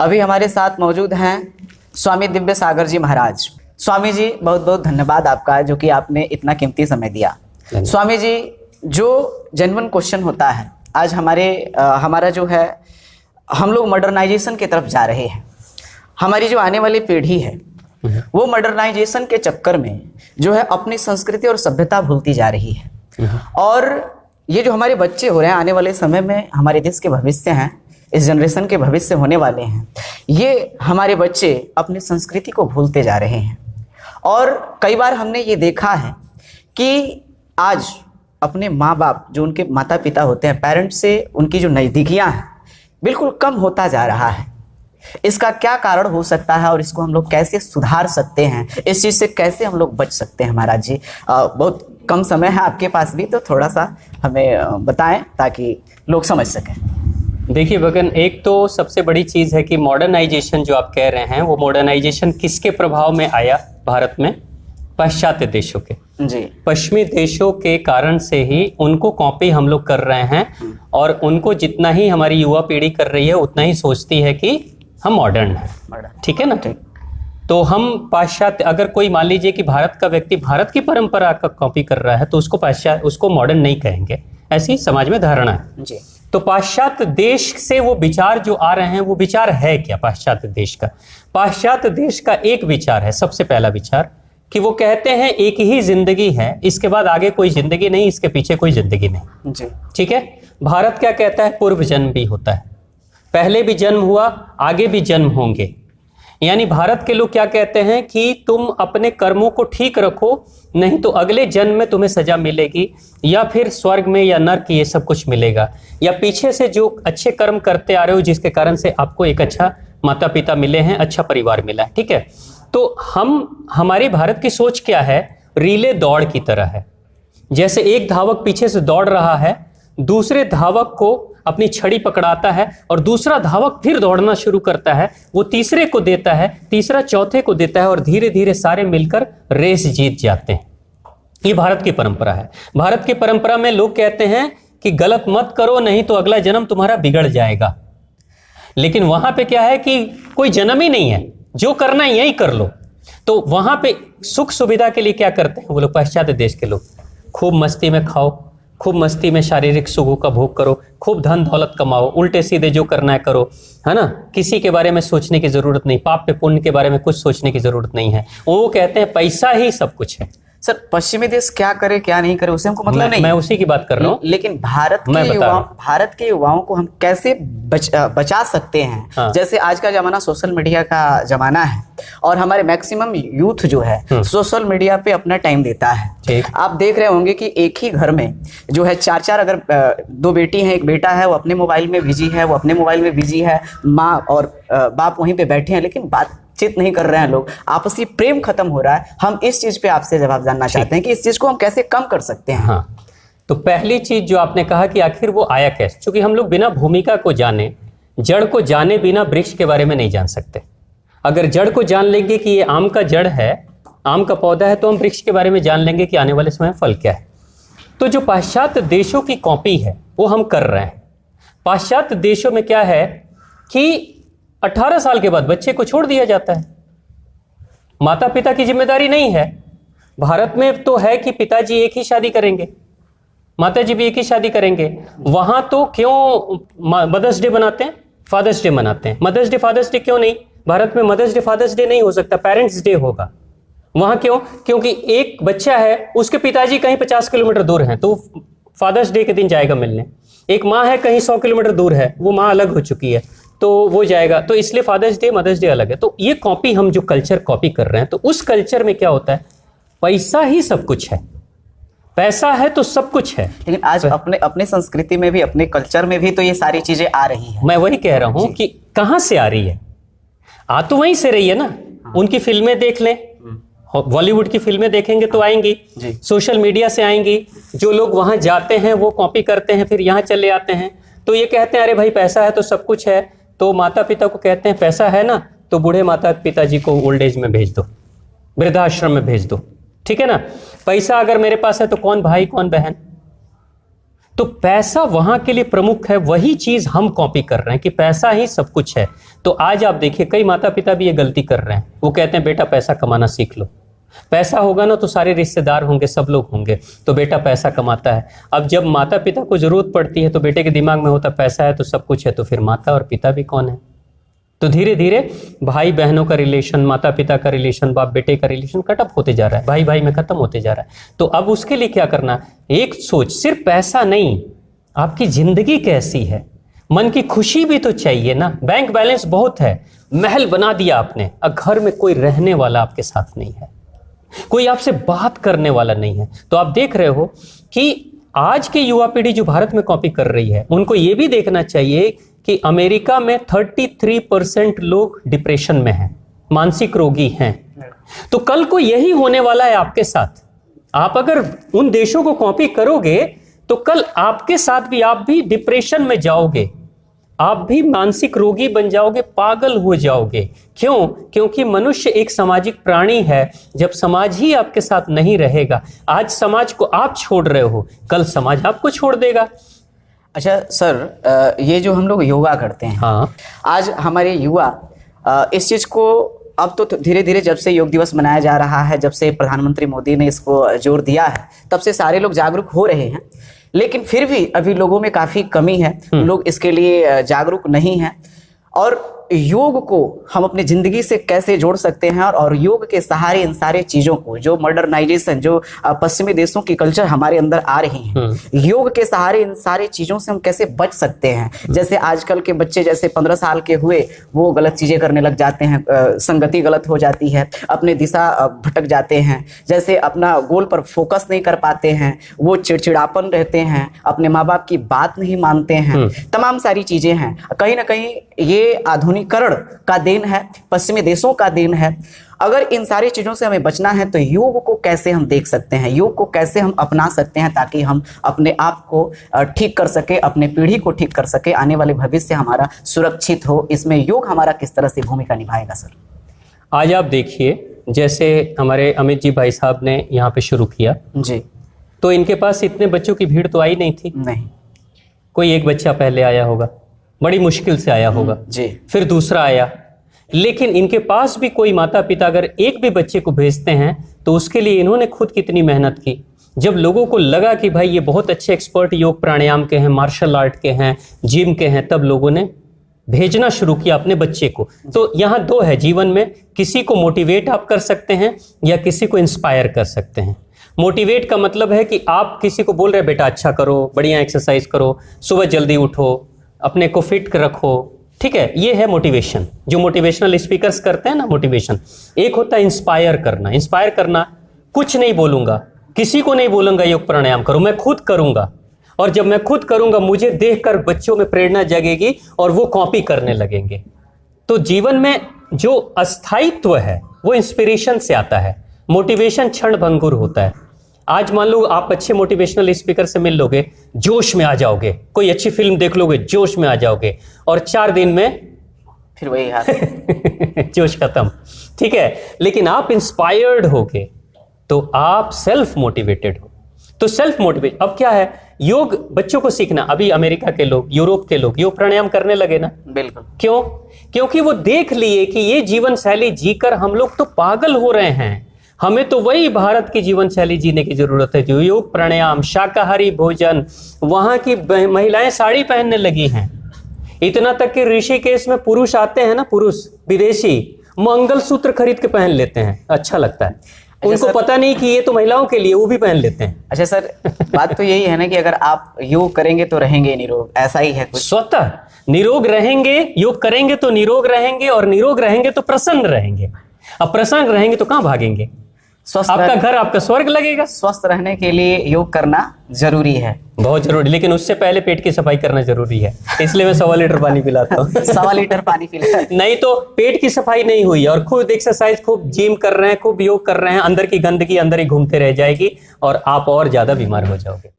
अभी हमारे साथ मौजूद हैं स्वामी दिव्य सागर जी महाराज। स्वामी जी बहुत बहुत धन्यवाद आपका, जो कि आपने इतना कीमती समय दिया। स्वामी जी, जो जेन्युइन क्वेश्चन होता है, आज हमारा जो है, हम लोग मॉडर्नाइजेशन की तरफ जा रहे हैं। हमारी जो आने वाली पीढ़ी है वो मॉडर्नाइजेशन के चक्कर में जो है अपनी संस्कृति और सभ्यता भूलती जा रही है। और ये जो हमारे बच्चे हो रहे हैं, आने वाले समय में हमारे देश के भविष्य हैं, इस जनरेशन के भविष्य होने वाले हैं, ये हमारे बच्चे अपनी संस्कृति को भूलते जा रहे हैं। और कई बार हमने ये देखा है कि आज अपने माँ बाप, जो उनके माता पिता होते हैं, पेरेंट्स से उनकी जो नज़दीकियाँ हैं बिल्कुल कम होता जा रहा है। इसका क्या कारण हो सकता है और इसको हम लोग कैसे सुधार सकते हैं, इस चीज़ से कैसे हम लोग बच सकते हैं महाराज जी? बहुत कम समय है आपके पास भी, तो थोड़ा सा हमें बताएं ताकि लोग समझ सकें। देखिए भगन, एक तो सबसे बड़ी चीज़ है कि मॉडर्नाइजेशन जो आप कह रहे हैं, वो मॉडर्नाइजेशन किसके प्रभाव में आया भारत में? पाश्चात्य देशों के, जी, पश्चिमी देशों के कारण से ही उनको कॉपी हम लोग कर रहे हैं। और उनको जितना ही हमारी युवा पीढ़ी कर रही है, उतना ही सोचती है कि हम मॉडर्न हैं। ठीक है ना? ठीक। तो हम पाश्चात्य, अगर कोई मान लीजिए कि भारत का व्यक्ति भारत की परंपरा का कॉपी कर रहा है, तो उसको मॉडर्न नहीं कहेंगे, ऐसी समाज में धारणा है। जी। तो पाश्चात्य देश से वो विचार जो आ रहे हैं, वो विचार है क्या पाश्चात्य देश का? पाश्चात्य देश का एक विचार है, सबसे पहला विचार, कि वो कहते हैं एक ही जिंदगी है, इसके बाद आगे कोई जिंदगी नहीं, इसके पीछे कोई जिंदगी नहीं। जी। ठीक है। भारत क्या कहता है? पूर्व जन्म भी होता है, पहले भी जन्म हुआ, आगे भी जन्म होंगे। यानी भारत के लोग क्या कहते हैं कि तुम अपने कर्मों को ठीक रखो, नहीं तो अगले जन्म में तुम्हें सजा मिलेगी, या फिर स्वर्ग में या नर्क, ये सब कुछ मिलेगा, या पीछे से जो अच्छे कर्म करते आ रहे हो जिसके कारण से आपको एक अच्छा माता पिता मिले हैं, अच्छा परिवार मिला है। ठीक है। तो हमारे भारत की सोच क्या है? रीले दौड़ की तरह है। जैसे एक धावक पीछे से दौड़ रहा है, दूसरे धावक को अपनी छड़ी पकड़ाता है और दूसरा धावक फिर दौड़ना शुरू करता है, वो तीसरे को देता है, तीसरा चौथे को देता है, और धीरे धीरे सारे मिलकर रेस जीत जाते हैं। ये भारत की परंपरा है। भारत की परंपरा में लोग कहते हैं कि गलत मत करो, नहीं तो अगला जन्म तुम्हारा बिगड़ जाएगा। लेकिन वहां पे क्या है कि कोई जन्म ही नहीं है, जो करना है यही कर लो। तो वहां पे सुख सुविधा के लिए क्या करते हैं वो लोग, पाश्चात्य देश के लोग? खूब मस्ती में खाओ, खूब मस्ती में शारीरिक सुखों का भोग करो, खूब धन दौलत कमाओ, उल्टे सीधे जो करना है करो, है ना? किसी के बारे में सोचने की जरूरत नहीं, पाप पे पुण्य के बारे में कुछ सोचने की जरूरत नहीं है। वो कहते हैं पैसा ही सब कुछ है। सर, पश्चिमी देश क्या करे क्या नहीं करे उसे हमको मतलब नहीं, मैं उसी की बात कर रहा हूँ। लेकिन भारत के युवाओं को हम कैसे बचा सकते हैं? हाँ। जैसे आज का जमाना सोशल मीडिया का जमाना है, और हमारे मैक्सिमम यूथ जो है सोशल मीडिया पे अपना टाइम देता है। आप देख रहे होंगे कि एक ही घर में जो है चार अगर दो बेटी हैं, एक बेटा है, वो अपने मोबाइल में बिजी है, वो अपने मोबाइल में बिजी है, माँ और बाप वहीं पे बैठे हैं, लेकिन बातचीत नहीं कर रहे हैं लोग, आपसी प्रेम खत्म हो रहा है। हम इस चीज पे आपसे जवाब जानना चाहते हैं कि इस चीज को हम कैसे कम कर सकते हैं। हाँ, तो पहली चीज जो आपने कहा कि आखिर वो आया कैसे, क्योंकि हम लोग बिना भूमिका को जाने, जड़ को जाने बिना वृक्ष के बारे में नहीं जान सकते। अगर जड़ को जान लेंगे कि ये आम का जड़ है, आम का पौधा है, तो हम वृक्ष के बारे में जान लेंगे कि आने वाले समय में फल क्या है। तो जो पाश्चात्य देशों की कॉपी है वो हम कर रहे हैं। पाश्चात्य देशों में क्या है कि 18 साल के बाद बच्चे को छोड़ दिया जाता है, माता पिता की जिम्मेदारी नहीं है। भारत में तो है कि पिताजी एक ही शादी करेंगे, माताजी भी एक ही शादी करेंगे। वहां तो क्यों मदर्स डे बनाते हैं, फादर्स डे मनाते हैं? मदर्स डे फादर्स डे क्यों नहीं? भारत में मदर्स डे फादर्स डे नहीं हो सकता, पेरेंट्स डे होगा। वहां क्यों? क्योंकि एक बच्चा है, उसके पिताजी कहीं 50 किलोमीटर दूर हैं, तो फादर्स डे के दिन जाएगा मिलने। एक माँ है कहीं 100 किलोमीटर दूर है, वो माँ अलग हो चुकी है, तो वो जाएगा। तो इसलिए फादर्स डे मदर्स डे अलग है। तो ये कॉपी, हम जो कल्चर कॉपी कर रहे हैं, तो उस कल्चर में क्या होता है? पैसा ही सब कुछ है, पैसा है तो सब कुछ है। लेकिन आज अपने संस्कृति में भी, अपने कल्चर में भी तो ये सारी चीजें आ रही है। मैं वही कह रहा हूं कि कहां से आ रही है? आ तो वहीं से रही है ना। उनकी फिल्में देख लें, बॉलीवुड की फिल्में देखेंगे तो आएंगी, सोशल मीडिया से आएंगी। जो लोग वहां जाते हैं वो कॉपी करते हैं, फिर यहाँ चले आते हैं। तो ये कहते हैं अरे भाई पैसा है तो सब कुछ है। तो माता पिता को कहते हैं पैसा है ना, तो बूढ़े माता पिताजी को ओल्ड एज में भेज दो, वृद्धाश्रम में भेज दो। ठीक है ना? पैसा अगर मेरे पास है तो कौन भाई कौन बहन? तो पैसा वहां के लिए प्रमुख है, वही चीज हम कॉपी कर रहे हैं कि पैसा ही सब कुछ है। तो आज आप देखिए कई माता पिता भी ये गलती कर रहे हैं, वो कहते हैं बेटा पैसा कमाना सीख लो, पैसा होगा ना तो सारे रिश्तेदार होंगे, सब लोग होंगे, तो बेटा पैसा कमाता है। अब जब माता पिता को जरूरत पड़ती है तो बेटे के दिमाग में होता पैसा है तो सब कुछ है, तो फिर माता और पिता भी कौन है? तो धीरे धीरे भाई बहनों का रिलेशन, माता पिता का रिलेशन, बाप बेटे का रिलेशन कट अप होते जा रहा है, भाई भाई में खत्म होते जा रहा है। तो अब उसके लिए क्या करना, एक सोच, सिर्फ पैसा नहीं, आपकी जिंदगी कैसी है, मन की खुशी भी तो चाहिए ना। बैंक बैलेंस बहुत है, महल बना दिया आपने, अब घर में कोई रहने वाला आपके साथ नहीं है, कोई आपसे बात करने वाला नहीं है। तो आप देख रहे हो कि आज की युवा पीढ़ी जो भारत में कॉपी कर रही है, उनको यह भी देखना चाहिए कि अमेरिका में 33% लोग डिप्रेशन में हैं, मानसिक रोगी हैं। तो कल को यही होने वाला है आपके साथ। आप अगर उन देशों को कॉपी करोगे तो कल आपके साथ भी, आप भी डिप्रेशन में जाओगे, आप भी मानसिक रोगी बन जाओगे, पागल हो जाओगे। क्यों? क्योंकि मनुष्य एक सामाजिक प्राणी है। जब समाज ही आपके साथ नहीं रहेगा, आज समाज को आप छोड़ रहे हो, कल समाज आपको छोड़ देगा। अच्छा सर, ये जो हम लोग योगा करते हैं, हाँ, आज हमारे युवा इस चीज को, अब तो धीरे धीरे जब से योग दिवस मनाया जा रहा है, जब से प्रधानमंत्री मोदी ने इसको जोर दिया है, तब से सारे लोग जागरूक हो रहे हैं, लेकिन फिर भी अभी लोगों में काफी कमी है, लोग इसके लिए जागरूक नहीं हैं। और योग को हम अपनी जिंदगी से कैसे जोड़ सकते हैं, और योग के सहारे इन सारे चीजों को, जो मॉडर्नाइजेशन, जो पश्चिमी देशों की कल्चर हमारे अंदर आ रही है, योग के सहारे इन सारे चीजों से हम कैसे बच सकते हैं। जैसे आजकल के बच्चे, जैसे 15 साल के हुए, वो गलत चीजें करने लग जाते हैं, संगति गलत हो जाती है, अपने दिशा भटक जाते हैं, जैसे अपना गोल पर फोकस नहीं कर पाते हैं, वो चिड़चिड़ापन रहते हैं, अपने माँ बाप की बात नहीं मानते हैं, तमाम सारी चीजें हैं। कहीं ना कहीं ये आधुनिकीकरण का देन है, पश्चिमी देशों का देन है। अगर इन सारी चीजों से हमें बचना है तो योग को कैसे हम देख सकते हैं, योग को कैसे हम अपना सकते हैं, ताकि हम अपने आप को ठीक कर सके, अपने पीढ़ी को ठीक कर सके, आने वाले भविष्य हमारा सुरक्षित हो। इसमें योग हमारा किस तरह से भूमिका निभाएगा सर? आज आप देखिए, जैसे हमारे अमित जी भाई साहब ने यहाँ पे शुरू किया जी, तो इनके पास इतने बच्चों की भीड़ तो आई नहीं थी। नहीं, कोई एक बच्चा पहले आया होगा, बड़ी मुश्किल से आया होगा जी, फिर दूसरा आया, लेकिन इनके पास भी कोई माता पिता अगर एक भी बच्चे को भेजते हैं तो उसके लिए इन्होंने खुद कितनी मेहनत की। जब लोगों को लगा कि भाई ये बहुत अच्छे एक्सपर्ट योग प्राणायाम के हैं, मार्शल आर्ट के हैं, जिम के हैं, तब लोगों ने भेजना शुरू किया अपने बच्चे को। तो यहाँ दो है जीवन में, किसी को मोटिवेट आप कर सकते हैं या किसी को इंस्पायर कर सकते हैं। मोटिवेट का मतलब है कि आप किसी को बोल रहे बेटा अच्छा करो, बढ़िया एक्सरसाइज करो, सुबह जल्दी उठो, अपने को फिट रखो, ठीक है, ये है मोटिवेशन, जो मोटिवेशनल स्पीकर्स करते हैं ना मोटिवेशन। एक होता है इंस्पायर करना। इंस्पायर करना, कुछ नहीं बोलूंगा, किसी को नहीं बोलूंगा योग प्राणायाम करो, मैं खुद करूंगा, और जब मैं खुद करूंगा मुझे देखकर बच्चों में प्रेरणा जगेगी और वो कॉपी करने लगेंगे। तो जीवन में जो अस्थायित्व है वो इंस्पिरेशन से आता है, मोटिवेशन क्षण भंगुर होता है। आज मान लो आप अच्छे मोटिवेशनल स्पीकर से मिल लोगे, जोश में आ जाओगे, कोई अच्छी फिल्म देख लोगे, जोश में आ जाओगे, और 4 दिन में फिर वही हाल जोश खत्म, ठीक है। लेकिन आप इंस्पायर्ड होगे तो आप सेल्फ मोटिवेटेड हो। तो सेल्फ मोटिवेट, अब क्या है, योग बच्चों को सीखना। अभी अमेरिका के लोग, यूरोप के लोग योग प्राणायाम करने लगे ना। बिल्कुल। क्यों? क्योंकि वो देख लिए कि ये जीवन शैली जीकर हम लोग तो पागल हो रहे हैं, हमें तो वही भारत की जीवन शैली जीने की जरूरत है, जो योग प्राणायाम, शाकाहारी भोजन। वहां की महिलाएं साड़ी पहनने लगी हैं, इतना तक कि ऋषिकेश में पुरुष आते हैं ना, पुरुष विदेशी, मंगलसूत्र खरीद के पहन लेते हैं, अच्छा लगता है। उनको पता नहीं कि ये तो महिलाओं के लिए, वो भी पहन लेते हैं। अच्छा सर, बात तो यही है ना कि अगर आप योग करेंगे तो रहेंगे निरोग, ऐसा ही है कुछ? स्वतः निरोग रहेंगे, योग करेंगे तो निरोग रहेंगे, और निरोग रहेंगे तो प्रसन्न रहेंगे। अब प्रसन्न रहेंगे तो कहां भागेंगे? आपका घर आपका स्वर्ग लगेगा। स्वस्थ रहने के लिए योग करना जरूरी है, बहुत जरूरी, लेकिन उससे पहले पेट की सफाई करना जरूरी है। इसलिए मैं 1.25 लीटर पानी पिलाता हूँ। 1.25 लीटर पानी पिला, नहीं तो पेट की सफाई नहीं हुई और खूब एक्सरसाइज, खूब जिम कर रहे हैं, खूब योग कर रहे हैं, अंदर की गंदगी अंदर ही घूमते रह जाएगी और आप और ज्यादा बीमार हो जाओगे।